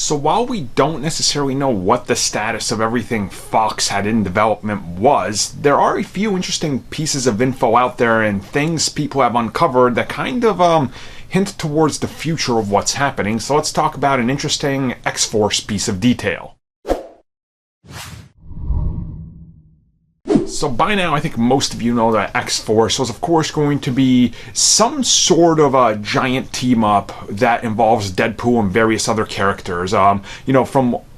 So while we don't necessarily know what the status of everything Fox had in development was, there are a few interesting pieces of info out there and things people have uncovered that kind of hint towards the future of what's happening. So let's talk about an interesting X-Force piece of detail. So by now, I think most of you know that X-Force was, of course, going to be some sort of a giant team-up that involves Deadpool and various other characters. From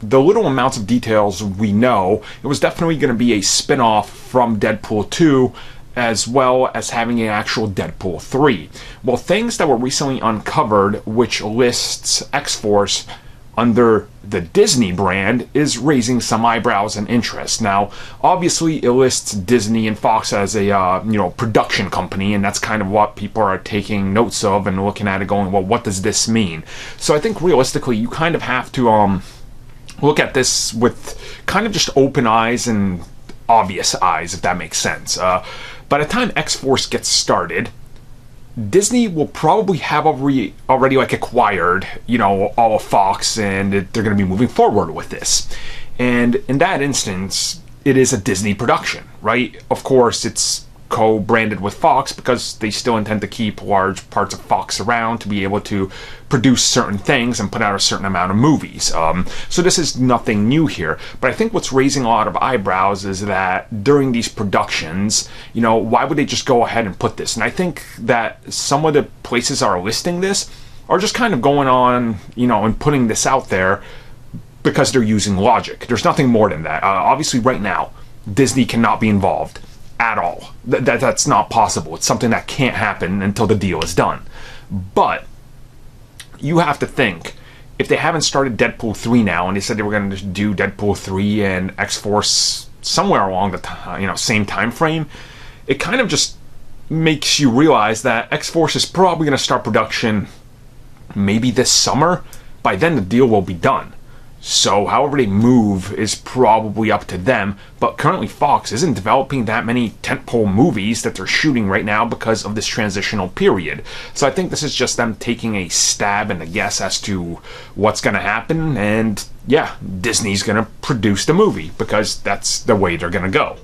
the little amounts of details we know, it was definitely going to be a spin-off from Deadpool 2, as well as having an actual Deadpool 3. Well, things that were recently uncovered, which lists X-Force under the Disney brand, is raising some eyebrows and interest. Now, obviously, it lists Disney and Fox as a production company, and that's kind of what people are taking notes of and looking at it going, well, what does this mean? So I think realistically, you kind of have to look at this with kind of just open eyes and obvious eyes, if that makes sense. By the time X-Force gets started, Disney will probably have already acquired, all of Fox, and they're going to be moving forward with this. And in that instance, it is a Disney production, right? Of course, it's co-branded with Fox because they still intend to keep large parts of Fox around to be able to produce certain things and put out a certain amount of movies. So this is nothing new here. But I think what's raising a lot of eyebrows is that during these productions, why would they just go ahead and put this? And I think that some of the places that are listing this are just kind of going on, and putting this out there because they're using logic. There's nothing more than that. Obviously, right now, Disney cannot be involved at all. That's not possible. It's something that can't happen until the deal is done. But you have to think, if they haven't started Deadpool 3 now, and they said they were going to do Deadpool 3 and X-Force somewhere along the same time frame, it kind of just makes you realize that X-Force is probably going to start production maybe this summer. By then the deal will be done. So however they move is probably up to them, but currently Fox isn't developing that many tentpole movies that they're shooting right now because of this transitional period. So I think this is just them taking a stab and a guess as to what's going to happen, and yeah, Disney's going to produce the movie because that's the way they're going to go.